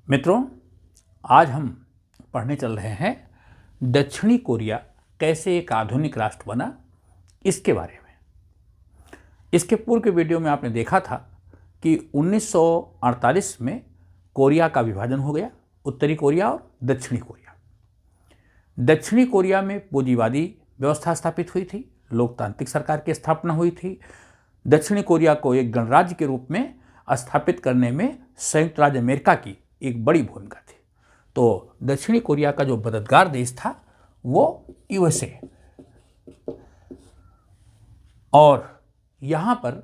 मित्रों, आज हम पढ़ने चल रहे हैं दक्षिणी कोरिया कैसे एक आधुनिक राष्ट्र बना, इसके बारे में। इसके पूर्व के वीडियो में आपने देखा था कि 1948 में कोरिया का विभाजन हो गया, उत्तरी कोरिया और दक्षिणी कोरिया। दक्षिणी कोरिया में पूंजीवादी व्यवस्था स्थापित हुई थी, लोकतांत्रिक सरकार की स्थापना हुई थी। दक्षिणी कोरिया को एक गणराज्य के रूप में स्थापित करने में संयुक्त राज्य अमेरिका की एक बड़ी भूमिका थी। तो दक्षिणी कोरिया का जो मददगार देश था वो यूएसए, और यहाँ पर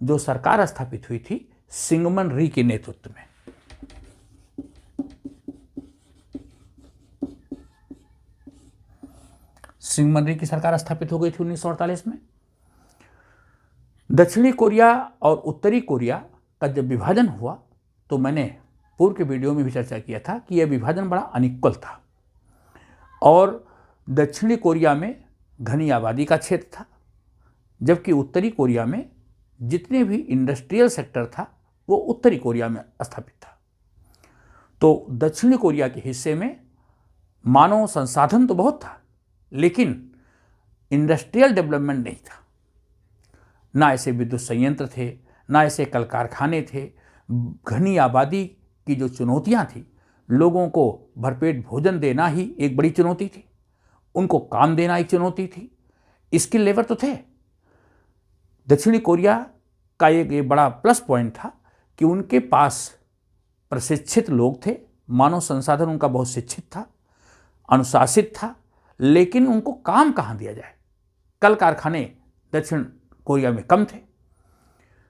जो सरकार स्थापित हुई थी सिंगमन री के नेतृत्व में। सिंगमन री की सरकार स्थापित हो गई थी 1948 में। दक्षिणी कोरिया और उत्तरी कोरिया का जब विभाजन हुआ तो मैंने पूर्व के वीडियो में भी चर्चा किया था कि यह विभाजन बड़ा अनइक्वल था और दक्षिणी कोरिया में घनी आबादी का क्षेत्र था, जबकि उत्तरी कोरिया में जितने भी इंडस्ट्रियल सेक्टर था वो उत्तरी कोरिया में स्थापित था। तो दक्षिणी कोरिया के हिस्से में मानव संसाधन तो बहुत था, लेकिन इंडस्ट्रियल डेवलपमेंट नहीं था। ना ऐसे विद्युत संयंत्र थे, ना ऐसे कल कारखाने थे। घनी आबादी की जो चुनौतियां थी, लोगों को भरपेट भोजन देना ही एक बड़ी चुनौती थी, उनको काम देना एक चुनौती थी। स्किल लेबर तो थे। दक्षिणी कोरिया का एक बड़ा प्लस पॉइंट था कि उनके पास प्रशिक्षित लोग थे, मानव संसाधन उनका बहुत शिक्षित था, अनुशासित था, लेकिन उनको काम कहाँ दिया जाए। कल कारखाने दक्षिण कोरिया में कम थे,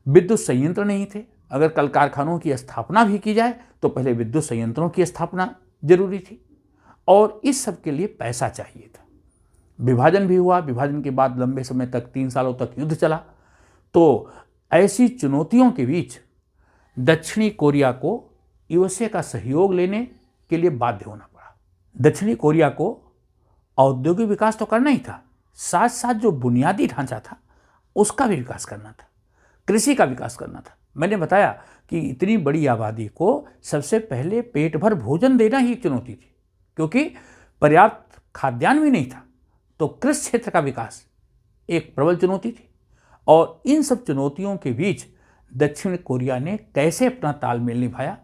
विद्युत संयंत्र नहीं थे। अगर कल कारखानों की स्थापना भी की जाए तो पहले विद्युत संयंत्रों की स्थापना जरूरी थी, और इस सब के लिए पैसा चाहिए था। विभाजन भी हुआ, विभाजन के बाद लंबे समय तक 3 सालों तक युद्ध चला। तो ऐसी चुनौतियों के बीच दक्षिणी कोरिया को यूएसए का सहयोग लेने के लिए बाध्य होना पड़ा। दक्षिणी कोरिया को औद्योगिक विकास तो करना ही था, साथ साथ जो बुनियादी ढांचा था उसका भी विकास करना था, कृषि का विकास करना था। मैंने बताया कि इतनी बड़ी आबादी को सबसे पहले पेट भर भोजन देना ही एक चुनौती थी, क्योंकि पर्याप्त खाद्यान्न भी नहीं था। तो कृषि क्षेत्र का विकास एक प्रबल चुनौती थी, और इन सब चुनौतियों के बीच दक्षिण कोरिया ने कैसे अपना तालमेल निभाया,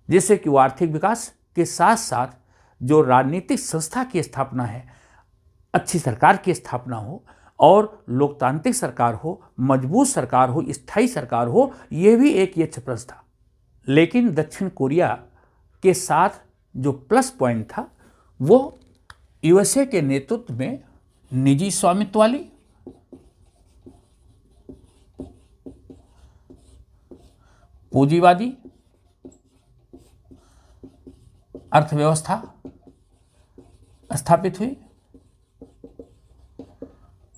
जिससे कि वो आर्थिक विकास के साथ साथ जो राजनीतिक संस्था की स्थापना है, अच्छी सरकार की स्थापना हो, और लोकतांत्रिक सरकार हो, मजबूत सरकार हो, स्थायी सरकार हो, यह भी एक यक्ष प्रश्न था। लेकिन दक्षिण कोरिया के साथ जो प्लस पॉइंट था वो यूएसए के नेतृत्व में निजी स्वामित्व वाली, पूंजीवादी अर्थव्यवस्था स्थापित हुई।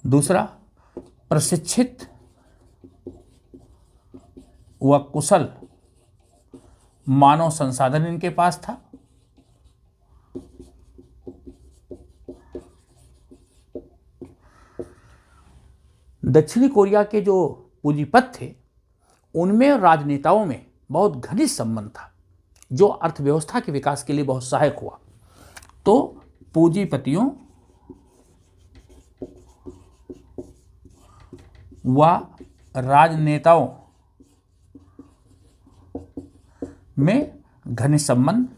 दूसरा, प्रशिक्षित व कुशल मानव संसाधन इनके पास था। दक्षिणी कोरिया के जो पूंजीपति थे उनमें और राजनेताओं में बहुत घनिष्ठ संबंध था, जो अर्थव्यवस्था के विकास के लिए बहुत सहायक हुआ। तो पूंजीपतियों व राजनेताओं में घनिष्ठ संबंध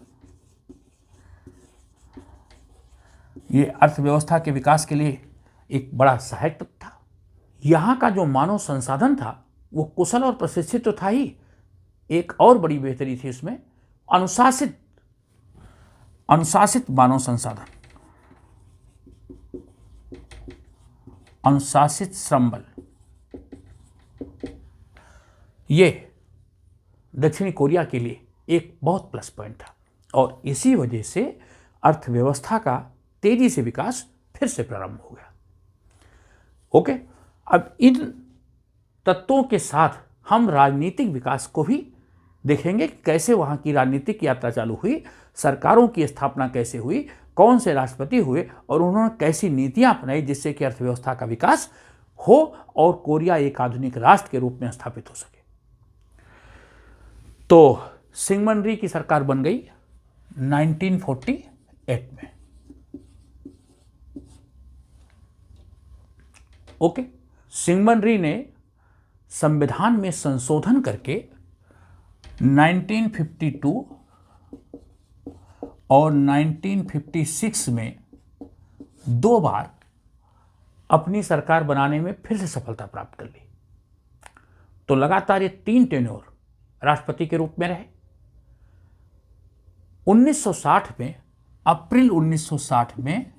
ये अर्थव्यवस्था के विकास के लिए एक बड़ा सहायक था। यहाँ का जो मानव संसाधन था वो कुशल और प्रशिक्षित तो था ही, एक और बड़ी बेहतरी थी इसमें अनुशासित मानव संसाधन, अनुशासित श्रम बल। ये दक्षिणी कोरिया के लिए एक बहुत प्लस पॉइंट था, और इसी वजह से अर्थव्यवस्था का तेजी से विकास फिर से प्रारंभ हो गया। ओके, अब इन तत्वों के साथ हम राजनीतिक विकास को भी देखेंगे कि कैसे वहाँ की राजनीतिक यात्रा चालू हुई, सरकारों की स्थापना कैसे हुई, कौन से राष्ट्रपति हुए, और उन्होंने कैसी नीतियाँ अपनाई जिससे कि अर्थव्यवस्था का विकास हो और कोरिया एक आधुनिक राष्ट्र के रूप में स्थापित हो सके। तो सिंगमनरी की सरकार बन गई 1948 में। ओके, सिंगमनरी ने संविधान में संशोधन करके 1952 और 1956 में 2 बार अपनी सरकार बनाने में फिर से सफलता प्राप्त कर ली। तो लगातार ये 3 टेन्योर राष्ट्रपति के रूप में रहे। 1960 में, अप्रैल 1960 में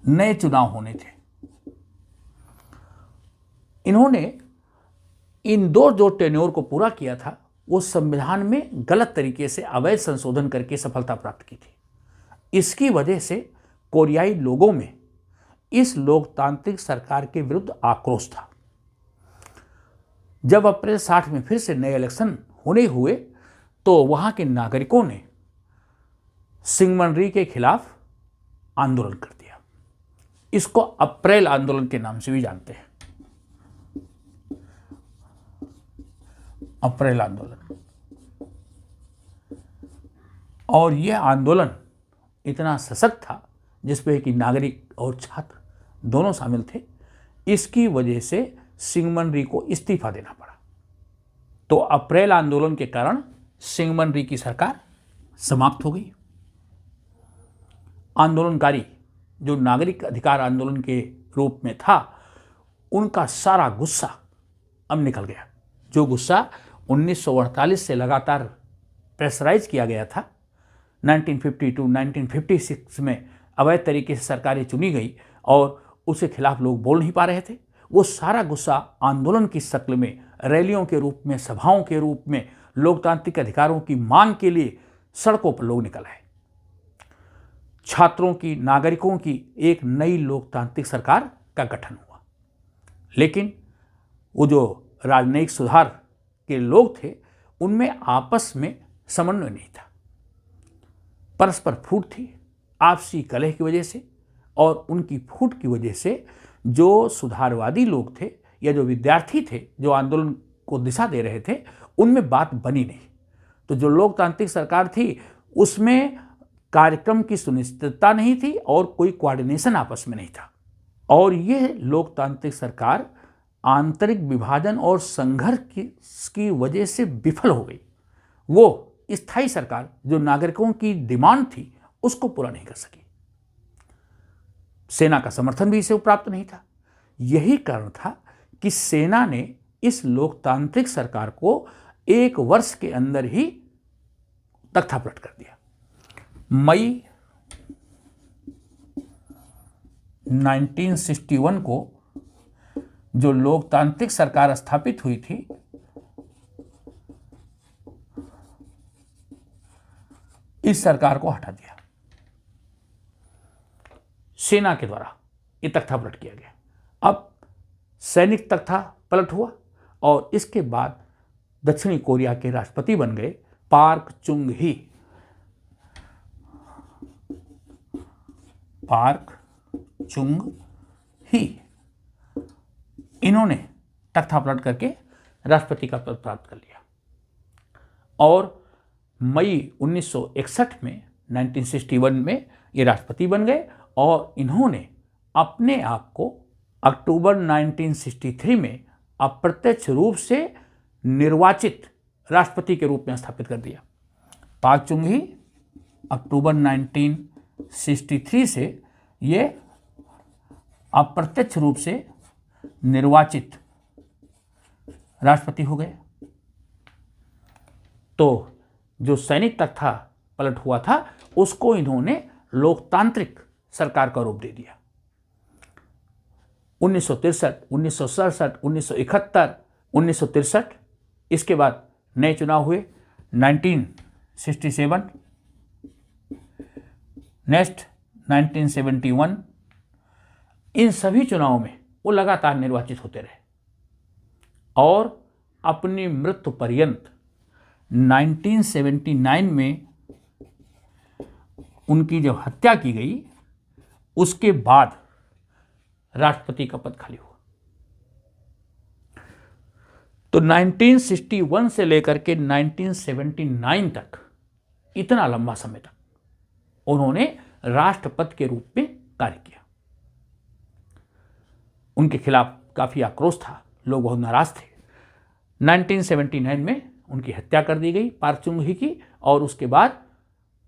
नए चुनाव होने थे। इन्होंने इन जो टेन्योर को पूरा किया था वो संविधान में गलत तरीके से अवैध संशोधन करके सफलता प्राप्त की थी। इसकी वजह से कोरियाई लोगों में इस लोकतांत्रिक सरकार के विरुद्ध आक्रोश था। जब अप्रैल 60 में फिर से नए इलेक्शन होने हुए तो वहां के नागरिकों ने सिंगमनरी के खिलाफ आंदोलन कर दिया। इसको अप्रैल आंदोलन के नाम से भी जानते हैं, अप्रैल आंदोलन। और यह आंदोलन इतना सशक्त था जिसमें कि नागरिक और छात्र दोनों शामिल थे। इसकी वजह से सिंगमनरी को इस्तीफा देना पड़ा। तो अप्रैल आंदोलन के कारण सिंगमनरी की सरकार समाप्त हो गई। आंदोलनकारी जो नागरिक अधिकार आंदोलन के रूप में था, उनका सारा गुस्सा अब निकल गया। जो गुस्सा 1948 से लगातार प्रेशराइज किया गया था, 1952, 1956 में अवैध तरीके से सरकारें चुनी गई और उसके खिलाफ लोग बोल नहीं पा रहे थे, वो सारा गुस्सा आंदोलन की शक्ल में, रैलियों के रूप में, सभाओं के रूप में, लोकतांत्रिक अधिकारों की मांग के लिए सड़कों पर लोग निकल आए। छात्रों की, नागरिकों की एक नई लोकतांत्रिक सरकार का गठन हुआ। लेकिन वो जो राजनयिक सुधार के लोग थे, उनमें आपस में समन्वय नहीं था। परस्पर फूट थी आपसी कलह की वजह से, और उनकी फूट की वजह से जो सुधारवादी लोग थे या जो विद्यार्थी थे जो आंदोलन को दिशा दे रहे थे, उनमें बात बनी नहीं। तो जो लोकतांत्रिक सरकार थी उसमें कार्यक्रम की सुनिश्चितता नहीं थी और कोई कोऑर्डिनेशन आपस में नहीं था। और यह लोकतांत्रिक सरकार आंतरिक विभाजन और संघर्ष की वजह से विफल हो गई। वो स्थायी सरकार जो नागरिकों की डिमांड थी उसको पूरा नहीं कर सकी। सेना का समर्थन भी इसे प्राप्त नहीं था। यही कारण था कि सेना ने इस लोकतांत्रिक सरकार को 1 वर्ष के अंदर ही तख्तापलट कर दिया। मई 1961 को जो लोकतांत्रिक सरकार स्थापित हुई थी, इस सरकार को हटा दिया। सेना के द्वारा ये तख्तापलट किया गया। अब सैनिक तख्तापलट हुआ और इसके बाद दक्षिणी कोरिया के राष्ट्रपति बन गए पार्क चुंग ही। पार्क चुंग ही इन्होंने तख्तापलट करके राष्ट्रपति का पद प्राप्त कर लिया और मई 1961 में 1961 में ये राष्ट्रपति बन गए और इन्होंने अपने आप को अक्टूबर 1963 में अप्रत्यक्ष रूप से निर्वाचित राष्ट्रपति के रूप में स्थापित कर दिया। पार्क चुंग ही अक्टूबर 1963 से ये अप्रत्यक्ष रूप से निर्वाचित राष्ट्रपति हो गए। तो जो सैनिक तख्ता पलट हुआ था उसको इन्होंने लोकतांत्रिक सरकार का रूप दे दिया। 1963, 1967, 1971, 1963, इसके बाद नए चुनाव हुए 1967, नेक्स्ट 1971। इन सभी चुनावों में वो लगातार निर्वाचित होते रहे और अपनी मृत्यु पर्यंत 1979 में उनकी जब हत्या की गई उसके बाद राष्ट्रपति का पद खाली हुआ। तो 1961 से लेकर के 1979 तक, इतना लंबा समय तक उन्होंने राष्ट्रपति के रूप में कार्य किया। उनके खिलाफ काफ़ी आक्रोश था, लोग बहुत नाराज थे। 1979 में उनकी हत्या कर दी गई पार्क चुंग ही की, और उसके बाद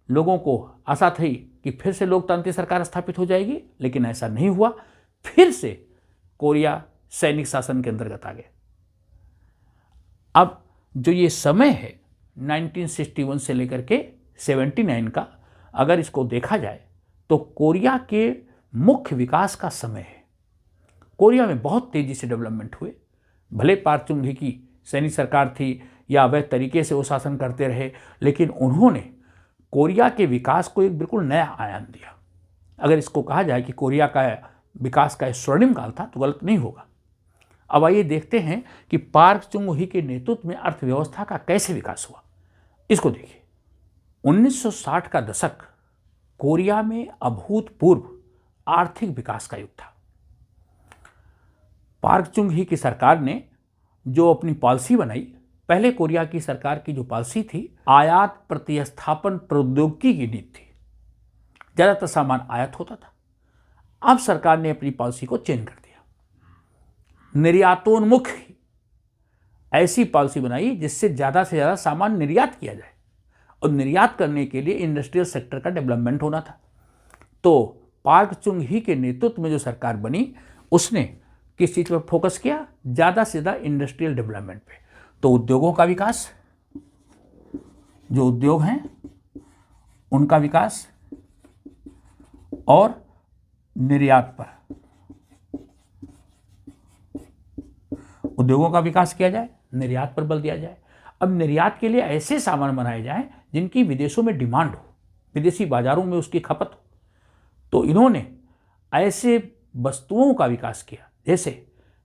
लोगों को आशा थी कि फिर से लोकतांत्रिक सरकार स्थापित हो जाएगी, लेकिन ऐसा नहीं हुआ। फिर से कोरिया सैनिक शासन के अंतर्गत आ गया। अब जो ये समय है 1961 से लेकर के 79 का, अगर इसको देखा जाए तो कोरिया के मुख्य विकास का समय है। कोरिया में बहुत तेजी से डेवलपमेंट हुए। भले पार्क चुंग ही की सैनिक सरकार थी या अवैध तरीके से वो शासन करते रहे, लेकिन उन्होंने कोरिया के विकास को एक बिल्कुल नया आयाम दिया। अगर इसको कहा जाए कि कोरिया का विकास का स्वर्णिम काल था तो गलत नहीं होगा। अब आइए देखते हैं कि पार्क चुंग ही के नेतृत्व में अर्थव्यवस्था का कैसे विकास हुआ। इसको देखिए, 1960 का दशक कोरिया में अभूतपूर्व आर्थिक विकास का युग था। पार्क चुंग ही की सरकार ने जो अपनी पॉलिसी बनाई, पहले कोरिया की सरकार की जो पॉलिसी थी, आयात प्रतिस्थापन प्रौद्योगिकी की नीति थी। ज़्यादातर सामान आयात होता था। अब सरकार ने अपनी पॉलिसी को चेंज कर दिया, निर्यातोन्मुख ऐसी पॉलिसी बनाई जिससे ज़्यादा से ज़्यादा सामान निर्यात किया जाए, और निर्यात करने के लिए इंडस्ट्रियल सेक्टर का डेवलपमेंट होना था। तो पार्क चुंग ही के नेतृत्व में जो सरकार बनी, उसने किस चीज़ पर फोकस किया? ज़्यादा से ज़्यादा इंडस्ट्रियल डेवलपमेंट पे। तो उद्योगों का विकास, जो उद्योग हैं उनका विकास, और निर्यात पर, उद्योगों का विकास किया जाए, निर्यात पर बल दिया जाए। अब निर्यात के लिए ऐसे सामान बनाए जाएं जिनकी विदेशों में डिमांड हो, विदेशी बाजारों में उसकी खपत हो। तो इन्होंने ऐसे वस्तुओं का विकास किया जैसे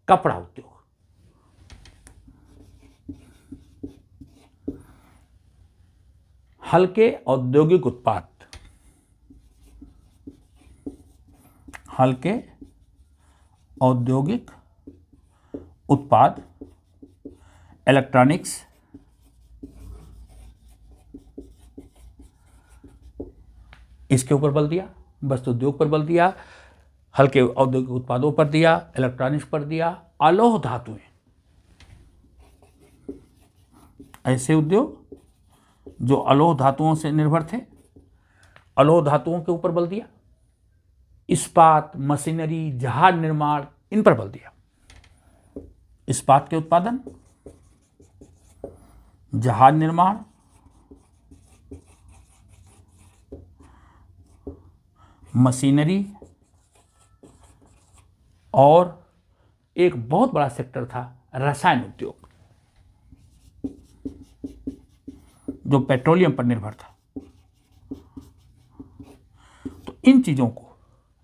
कपड़ा उद्योग, हल्के औद्योगिक उत्पाद, हल्के औद्योगिक उत्पाद, इलेक्ट्रॉनिक्स, इसके ऊपर बल दिया, वस्त्र उद्योग पर बल दिया, हल्के औद्योगिक उत्पादों पर दिया, इलेक्ट्रॉनिक्स पर दिया, अलोह धातुएं, ऐसे उद्योग जो अलोह धातुओं से निर्भर थे, अलोह धातुओं के ऊपर बल दिया। इस्पात, मशीनरी, जहाज निर्माण, इन पर बल दिया। इस्पात के उत्पादन, जहाज निर्माण, मशीनरी, और एक बहुत बड़ा सेक्टर था रसायन उद्योग, जो पेट्रोलियम पर निर्भर था। तो इन चीज़ों को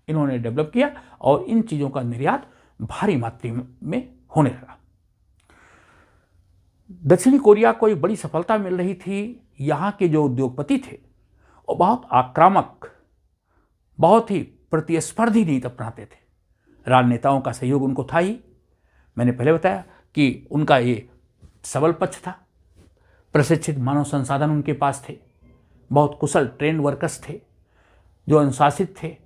इन्होंने डेवलप किया, और इन चीज़ों का निर्यात भारी मात्रा में होने लगा। दक्षिणी कोरिया को एक बड़ी सफलता मिल रही थी। यहाँ के जो उद्योगपति थे वो बहुत आक्रामक, बहुत ही प्रतिस्पर्धी नीति अपनाते थे। राजनेताओं का सहयोग उनको था ही। मैंने पहले बताया कि उनका ये सबल पक्ष था। प्रशिक्षित मानव संसाधन उनके पास थे, बहुत कुशल ट्रेंड वर्कर्स थे जो अनुशासित थे।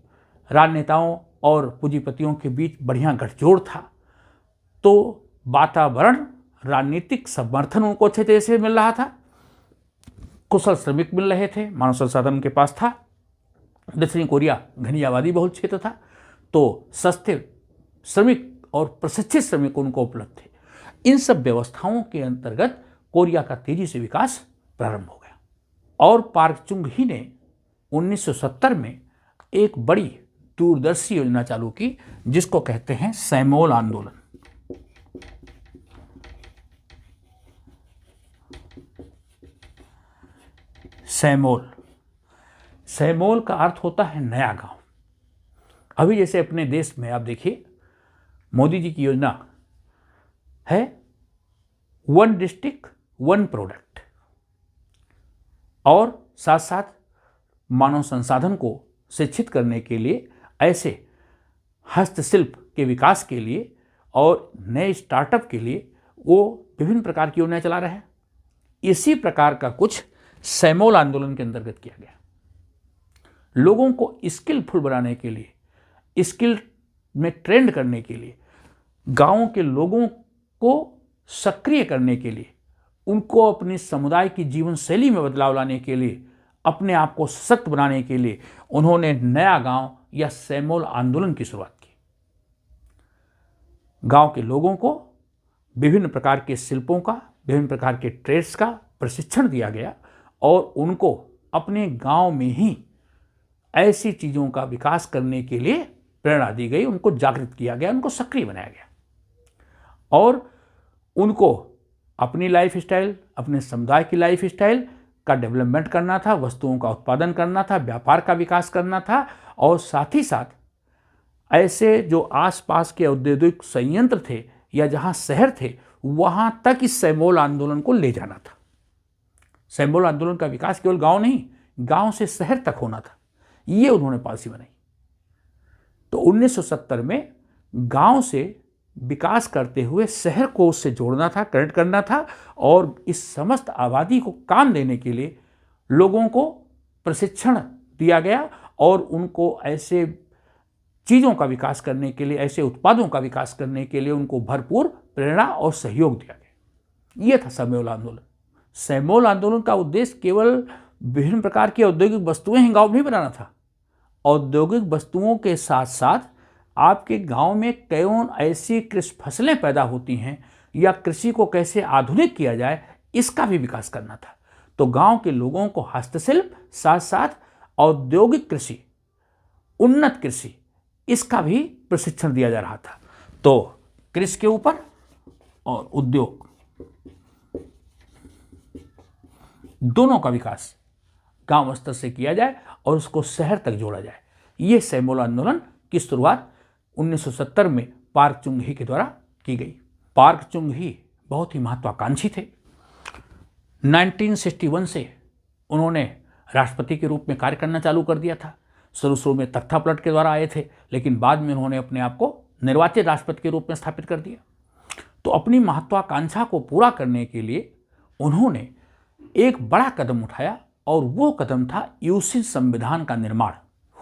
राजनेताओं और पूंजीपतियों के बीच बढ़िया गठजोड़ था। तो वातावरण, राजनीतिक समर्थन उनको अच्छे तरह से मिल रहा था। कुशल श्रमिक मिल रहे थे, मानव संसाधन उनके पास था। दक्षिणी कोरिया घनी आबादी बहुल क्षेत्र था, तो सस्ते श्रमिक और प्रशिक्षित श्रमिक उनको उपलब्ध थे। इन सब व्यवस्थाओं के अंतर्गत कोरिया का तेजी से विकास प्रारंभ हो गया। और पार्क चुंग ही ने 1970 में एक बड़ी दूरदर्शी योजना चालू की, जिसको कहते हैं सैमोल आंदोलन। सैमोल, सैमोल का अर्थ होता है नया गांव। अभी जैसे अपने देश में आप देखिए, मोदी जी की योजना है 1 डिस्ट्रिक्ट 1 प्रोडक्ट, और साथ साथ मानव संसाधन को शिक्षित करने के लिए, ऐसे हस्तशिल्प के विकास के लिए और नए स्टार्टअप के लिए वो विभिन्न प्रकार की योजनाएं चला रहे हैं। इसी प्रकार का कुछ सैमोल आंदोलन के अंतर्गत किया गया। लोगों को स्किलफुल बनाने के लिए, स्किल में ट्रेंड करने के लिए, गांवों के लोगों को सक्रिय करने के लिए, उनको अपनी समुदाय की जीवन शैली में बदलाव लाने के लिए, अपने आप को सशक्त बनाने के लिए उन्होंने नया गांव या सैमोल आंदोलन की शुरुआत की। गांव के लोगों को विभिन्न प्रकार के शिल्पों का, विभिन्न प्रकार के ट्रेड्स का प्रशिक्षण दिया गया और उनको अपने गांव में ही ऐसी चीज़ों का विकास करने के लिए प्रेरणा दी गई, उनको जागृत किया गया, उनको सक्रिय बनाया गया और उनको अपनी लाइफ स्टाइल, अपने समुदाय की लाइफ स्टाइल का डेवलपमेंट करना था, वस्तुओं का उत्पादन करना था, व्यापार का विकास करना था और साथ ही साथ ऐसे जो आसपास के औद्योगिक संयंत्र थे या जहाँ शहर थे वहाँ तक इस सैमोल आंदोलन को ले जाना था। सैमोल आंदोलन का विकास केवल गांव नहीं, गांव से शहर तक होना था, ये उन्होंने पॉलिसी बनाई। तो 1970 में गांव से विकास करते हुए शहर को उससे जोड़ना था, कनेक्ट करना था और इस समस्त आबादी को काम देने के लिए लोगों को प्रशिक्षण दिया गया और उनको ऐसे चीज़ों का विकास करने के लिए, ऐसे उत्पादों का विकास करने के लिए उनको भरपूर प्रेरणा और सहयोग दिया गया। ये था सैमोल आंदोलन। सैमोल आंदोलन का उद्देश्य केवल विभिन्न प्रकार की औद्योगिक वस्तुएं ही गाँव में बनाना था। औद्योगिक वस्तुओं के साथ साथ आपके गांव में कौन ऐसी कृषि फसलें पैदा होती हैं या कृषि को कैसे आधुनिक किया जाए, इसका भी विकास करना था। तो गांव के लोगों को हस्तशिल्प, साथ साथ औद्योगिक कृषि, उन्नत कृषि, इसका भी प्रशिक्षण दिया जा रहा था। तो कृषि के ऊपर और उद्योग दोनों का विकास गांव स्तर से किया जाए और उसको शहर तक जोड़ा जाए। ये सैमोल आंदोलन की शुरुआत 1970 में पार्क चुंग-ही के द्वारा की गई। पार्क चुंग-ही बहुत ही महत्वाकांक्षी थे। 1961 से उन्होंने राष्ट्रपति के रूप में कार्य करना चालू कर दिया था। शुरू में तख्तापलट के द्वारा आए थे, लेकिन बाद में उन्होंने अपने आप को निर्वाचित राष्ट्रपति के रूप में स्थापित कर दिया। तो अपनी महत्वाकांक्षा को पूरा करने के लिए उन्होंने एक बड़ा कदम उठाया और वो कदम था यूसिन संविधान का निर्माण।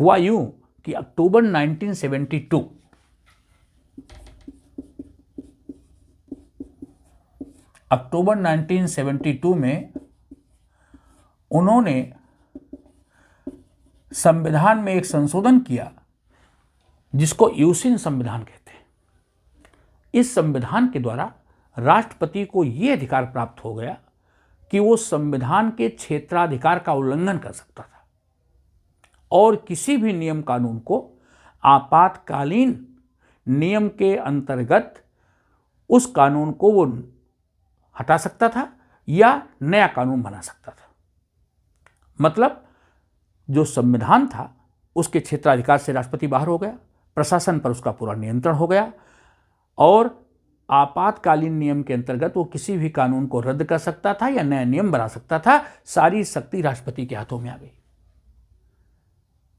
हुआ यूं कि अक्टूबर 1972 में उन्होंने संविधान में एक संशोधन किया जिसको यूसिन संविधान कहते हैं। इस संविधान के द्वारा राष्ट्रपति को यह अधिकार प्राप्त हो गया कि वो संविधान के क्षेत्राधिकार का उल्लंघन कर सकता था और किसी भी नियम कानून को आपातकालीन नियम के अंतर्गत उस कानून को वो हटा सकता था या नया कानून बना सकता था। मतलब जो संविधान था उसके क्षेत्राधिकार से राष्ट्रपति बाहर हो गया, प्रशासन पर उसका पूरा नियंत्रण हो गया और आपातकालीन नियम के अंतर्गत वो किसी भी कानून को रद्द कर सकता था या नया नियम बना सकता था। सारी शक्ति राष्ट्रपति के हाथों में आ गई।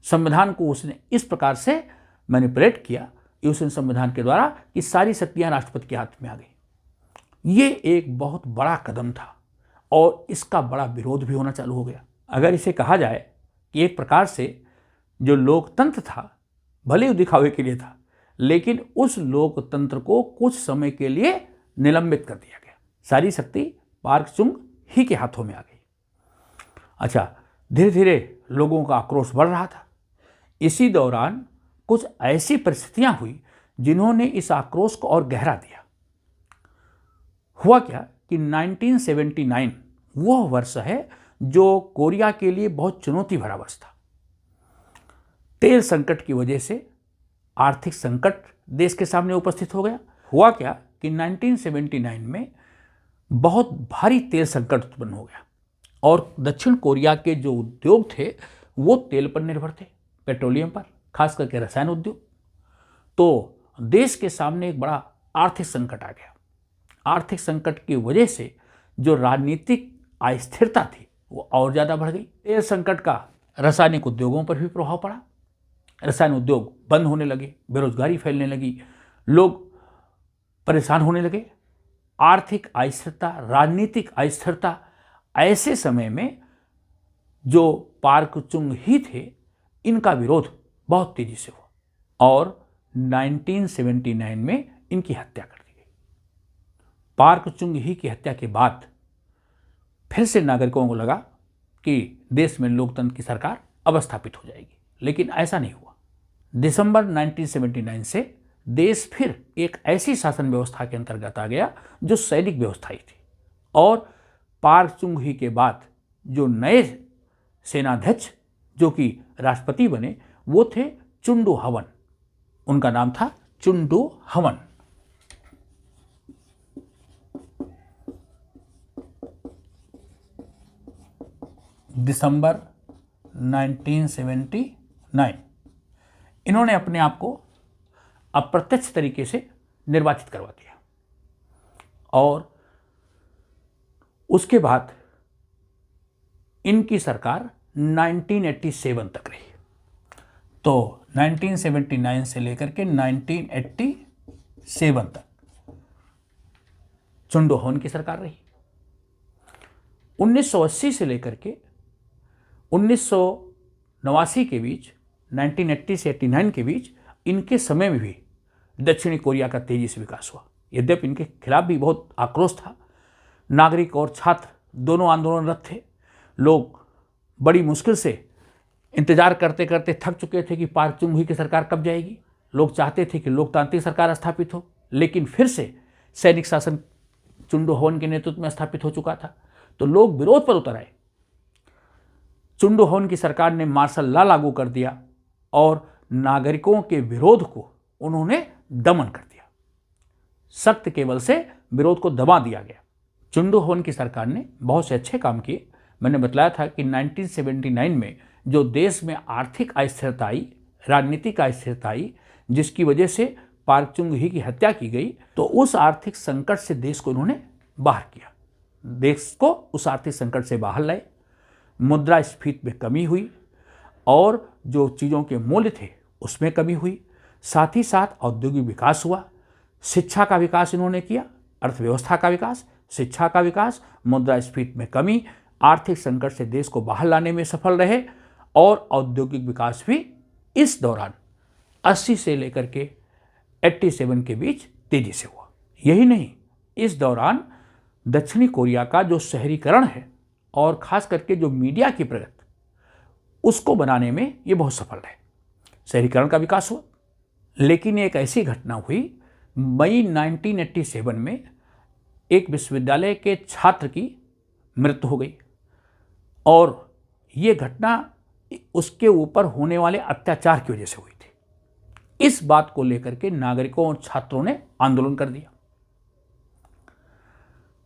संविधान को उसने इस प्रकार से मैनिपुलेट किया यूसिन संविधान के द्वारा कि सारी शक्तियां राष्ट्रपति के हाथ में आ गई। ये एक बहुत बड़ा कदम था और इसका बड़ा विरोध भी होना चालू हो गया। अगर इसे कहा जाए कि एक प्रकार से जो लोकतंत्र था, भले ही दिखावे के लिए था, लेकिन उस लोकतंत्र को कुछ समय के लिए निलंबित कर दिया गया। सारी शक्ति पार्क चुंग-ही के हाथों में आ गई। अच्छा, धीरे धीरे लोगों का आक्रोश बढ़ रहा था। इसी दौरान कुछ ऐसी परिस्थितियां हुई जिन्होंने इस आक्रोश को और गहरा दिया। हुआ क्या कि 1979 वह वर्ष है जो कोरिया के लिए बहुत चुनौती भरा वर्ष था। तेल संकट की वजह से आर्थिक संकट देश के सामने उपस्थित हो गया। हुआ क्या कि 1979 में बहुत भारी तेल संकट उत्पन्न हो गया और दक्षिण कोरिया के जो उद्योग थे वो तेल पर निर्भर थे, पेट्रोलियम पर, खास करके रसायन उद्योग। तो देश के सामने एक बड़ा आर्थिक संकट आ गया। आर्थिक संकट की वजह से जो राजनीतिक अस्थिरता थी वो और ज़्यादा बढ़ गई। तेल संकट का रासायनिक उद्योगों पर भी प्रभाव पड़ा। रसायन उद्योग बंद होने लगे, बेरोजगारी फैलने लगी, लोग परेशान होने लगे। आर्थिक अस्थिरता, राजनीतिक अस्थिरता, ऐसे समय में जो पार्क चुंग ही थे, इनका विरोध बहुत तेजी से हुआ और 1979 में इनकी हत्या कर दी गई। पार्क चुंग ही की हत्या के बाद फिर से नागरिकों को लगा कि देश में लोकतंत्र की सरकार अब स्थापित हो जाएगी, लेकिन ऐसा नहीं हुआ। दिसंबर 1979 से देश फिर एक ऐसी शासन व्यवस्था के अंतर्गत आ गया जो सैनिक व्यवस्था ही थी और पार्क चुंग ही के बाद जो नए सेनाध्यक्ष जो कि राष्ट्रपति बने वो थे चुंडू हवन। उनका नाम था चुंडू हवन। दिसंबर 1979 इन्होंने अपने आप को अप्रत्यक्ष तरीके से निर्वाचित करवा दिया और उसके बाद इनकी सरकार 1987 तक रही। तो 1979 से लेकर के 1987 तक चुंडू हवन की सरकार रही। 1980 से लेकर के 1989 के बीच, 1980 से 89 के बीच इनके समय में भी दक्षिणी कोरिया का तेजी से विकास हुआ। यद्यपि इनके खिलाफ भी बहुत आक्रोश था, नागरिक और छात्र दोनों आंदोलनरत थे। लोग बड़ी मुश्किल से इंतजार करते करते थक चुके थे कि पार्क चुंग ही की सरकार कब जाएगी। लोग चाहते थे कि लोकतांत्रिक सरकार स्थापित हो, लेकिन फिर से सैनिक शासन चुंडू हवन के नेतृत्व में स्थापित हो चुका था। तो लोग विरोध पर उतर आए। चुंडू हवन की सरकार ने मार्शल लॉ लागू कर दिया और नागरिकों के विरोध को उन्होंने दमन कर दिया। सख्त केबल से विरोध को दबा दिया गया। चुंडू हवन की सरकार ने बहुत से अच्छे काम किए। मैंने बताया था कि 1979 में जो देश में आर्थिक अस्थिरता आई, राजनीतिक अस्थिरता आई, जिसकी वजह से पार्क चुंग ही की हत्या की गई, तो उस आर्थिक संकट से देश को इन्होंने बाहर किया। देश को उस आर्थिक संकट से बाहर लाए। मुद्रास्फीति में कमी हुई और जो चीज़ों के मूल्य थे उसमें कमी हुई। साथ ही साथ औद्योगिक विकास हुआ, शिक्षा का विकास इन्होंने किया, अर्थव्यवस्था का विकास, शिक्षा का विकास, मुद्रास्फीति में कमी, आर्थिक संकट से देश को बाहर लाने में सफल रहे और औद्योगिक विकास भी इस दौरान 80 से लेकर के 87 के बीच तेजी से हुआ। यही नहीं, इस दौरान दक्षिणी कोरिया का जो शहरीकरण है और खास करके जो मीडिया की प्रगति, उसको बनाने में ये बहुत सफल रहे। शहरीकरण का विकास हुआ। लेकिन एक ऐसी घटना हुई मई 1987 में, एक विश्वविद्यालय के छात्र की मृत्यु हो गई और ये घटना उसके ऊपर होने वाले अत्याचार की वजह से हुई थी। इस बात को लेकर के नागरिकों और छात्रों ने आंदोलन कर दिया।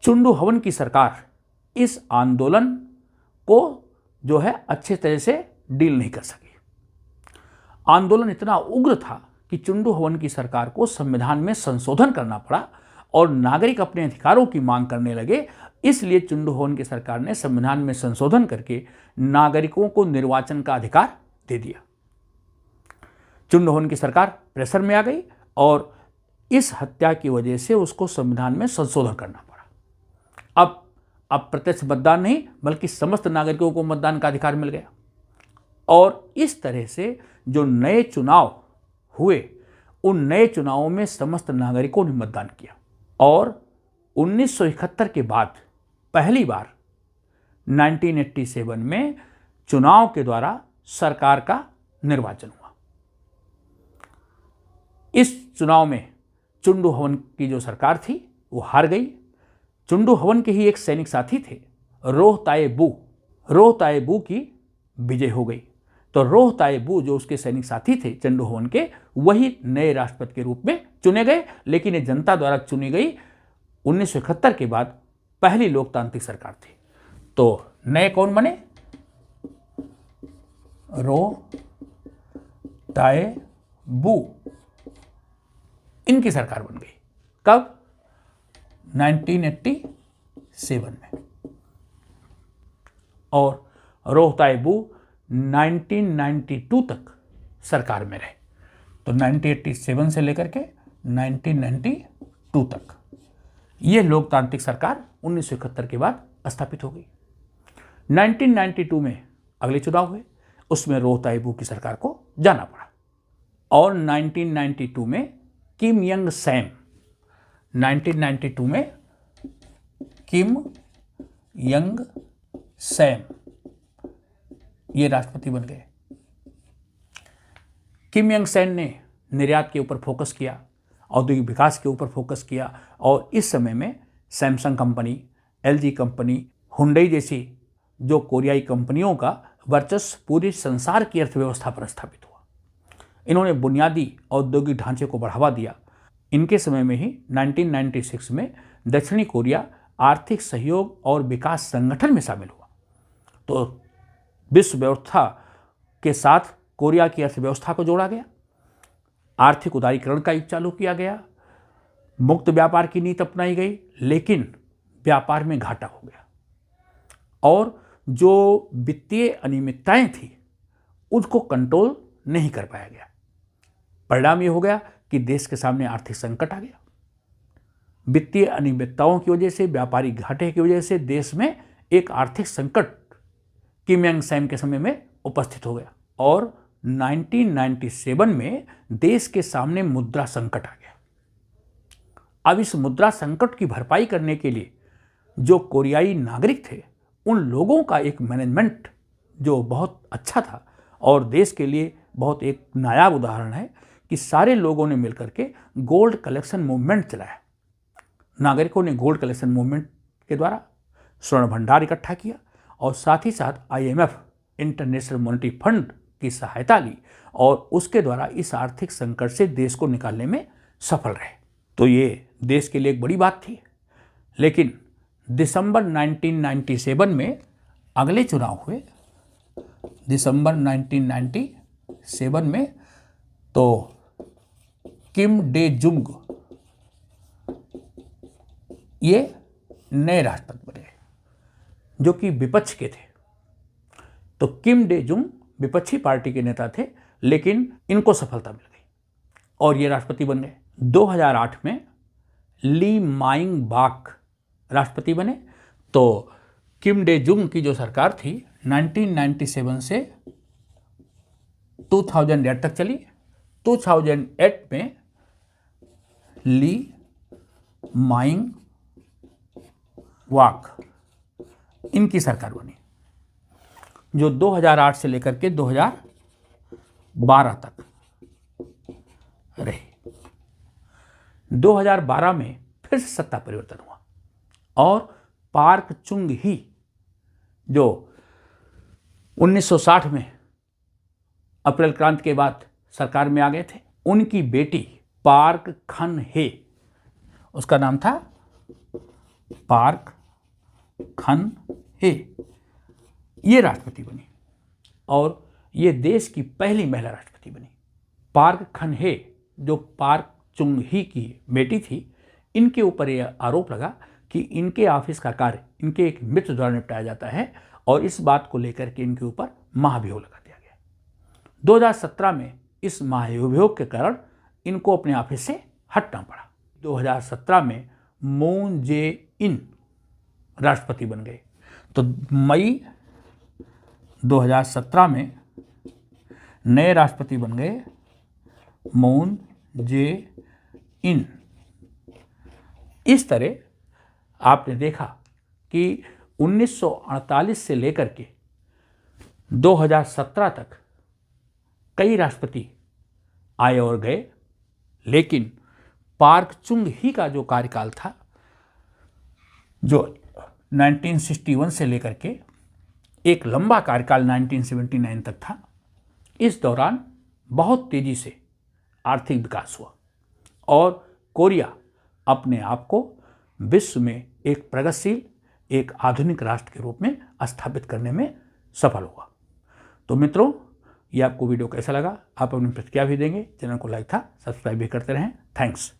चुंडू हवन की सरकार इस आंदोलन को जो है अच्छे तरह से डील नहीं कर सकी। आंदोलन इतना उग्र था कि चुंडू हवन की सरकार को संविधान में संशोधन करना पड़ा और नागरिक अपने अधिकारों की मांग करने लगे। इसलिए चुंडू हवन की सरकार ने संविधान में संशोधन करके नागरिकों को निर्वाचन का अधिकार दे दिया। चुंडू हवन की सरकार प्रेशर में आ गई और इस हत्या की वजह से उसको संविधान में संशोधन करना पड़ा। अब प्रत्यक्ष मतदान नहीं बल्कि समस्त नागरिकों को मतदान का अधिकार मिल गया और इस तरह से जो नए चुनाव हुए, उन नए चुनावों में समस्त नागरिकों ने मतदान किया और 1971 के बाद पहली बार 1987 में चुनाव के द्वारा सरकार का निर्वाचन हुआ। इस चुनाव में चुंडू हवन की जो सरकार थी वो हार गई। चुंडू हवन के ही एक सैनिक साथी थे, रोह ताए बू की विजय हो गई। तो रोह ताए बू जो उसके सैनिक साथी थे चुंडू हवन के, वही नए राष्ट्रपति के रूप में चुने गए। लेकिन ये जनता द्वारा चुनी गई 1971 के बाद पहली लोकतांत्रिक सरकार थी। तो नए कौन बने? रोह ताए बू, इनकी सरकार बन गई। कब? 1987 में। और रोह ताए बू 1992 तक सरकार में रहे। तो 1987 से लेकर के 1992 तक यह लोकतांत्रिक सरकार 1971 के बाद स्थापित हो गई। 1992 में अगले चुनाव हुए, उसमें रोह ताई-बू की सरकार को जाना पड़ा और 1992 में किम यंग सैम 1992 में किम यंग सैम ये राष्ट्रपति बन गए। किम यंग सैम ने निर्यात के ऊपर फोकस किया, औद्योगिक विकास के ऊपर फोकस किया और इस समय में Samsung company, LG company, Hyundai जैसी जो कोरियाई कंपनियों का वर्चस्व पूरे संसार की अर्थव्यवस्था पर स्थापित हुआ। इन्होंने बुनियादी औद्योगिक ढांचे को बढ़ावा दिया। इनके समय में ही 1996 में दक्षिणी कोरिया आर्थिक सहयोग और विकास संगठन में शामिल हुआ। तो विश्व व्यवस्था के साथ कोरिया की अर्थव्यवस्था को जोड़ा गया, आर्थिक उदारीकरण का युग चालू किया गया, मुक्त व्यापार की नीति अपनाई गई, लेकिन व्यापार में घाटा हो गया और जो वित्तीय अनियमितताएं थी उसको कंट्रोल नहीं कर पाया गया। परिणाम ये हो गया कि देश के सामने आर्थिक संकट आ गया। वित्तीय अनियमितताओं की वजह से, व्यापारिक घाटे की वजह से देश में एक आर्थिक संकट किम यंग सैम के समय में उपस्थित हो गया और 1997 में देश के सामने मुद्रा संकट आ गया। अब इस मुद्रा संकट की भरपाई करने के लिए जो कोरियाई नागरिक थे, उन लोगों का एक मैनेजमेंट जो बहुत अच्छा था और देश के लिए बहुत एक नायाब उदाहरण है कि सारे लोगों ने मिलकर के गोल्ड कलेक्शन मूवमेंट चलाया। नागरिकों ने गोल्ड कलेक्शन मूवमेंट के द्वारा स्वर्ण भंडार इकट्ठा किया और साथ ही साथ IMF इंटरनेशनल मॉनेटरी फंड की सहायता ली और उसके द्वारा इस आर्थिक संकट से देश को निकालने में सफल रहे। तो ये देश के लिए एक बड़ी बात थी। लेकिन दिसंबर 1997 में अगले चुनाव हुए। दिसंबर 1997 में तो किम डे जुंग ये नए राष्ट्रपति बने जो कि विपक्ष के थे। तो किम डे जुंग विपक्षी पार्टी के नेता थे, लेकिन इनको सफलता मिल गई और ये राष्ट्रपति बन गए। 2008 में ली माइंग बाक राष्ट्रपति बने। तो किम डे जुंग की जो सरकार थी 1997 से 2008 तक चली। 2008 में ली माइंग वाक इनकी सरकार बनी जो 2008 से लेकर के 2012 तक रही। 2012 में फिर से सत्ता परिवर्तन हुआ और पार्क चुंग ही जो 1960 में अप्रैल क्रांति के बाद सरकार में आ गए थे, उनकी बेटी पार्क खन हे, उसका नाम था पार्क खन हे, ये राष्ट्रपति बनी और ये देश की पहली महिला राष्ट्रपति बनी। पार्क खन हे जो पार्क चुंग ही की बेटी थी, इनके ऊपर यह आरोप लगा कि इनके ऑफिस का कार्य इनके एक मित्र द्वारा निपटाया जाता है और इस बात को लेकर के इनके ऊपर महाभियोग लगा दिया गया। 2017 में इस महाभियोग के कारण इनको अपने ऑफिस से हटना पड़ा। 2017 में मून जे इन राष्ट्रपति बन गए। तो मई 2017 में नए राष्ट्रपति बन गए मून जे इन। इस तरह आपने देखा कि 1948 से लेकर के 2017 तक कई राष्ट्रपति आए और गए, लेकिन पार्क चुंग ही का जो कार्यकाल था, जो 1961 से लेकर के एक लंबा कार्यकाल 1979 तक था, इस दौरान बहुत तेजी से आर्थिक विकास हुआ और कोरिया अपने आप को विश्व में एक प्रगतिशील, एक आधुनिक राष्ट्र के रूप में स्थापित करने में सफल हुआ। तो मित्रों, ये आपको वीडियो कैसा लगा, आप अपनी प्रतिक्रिया भी देंगे। चैनल को लाइक था, सब्सक्राइब भी करते रहें। थैंक्स।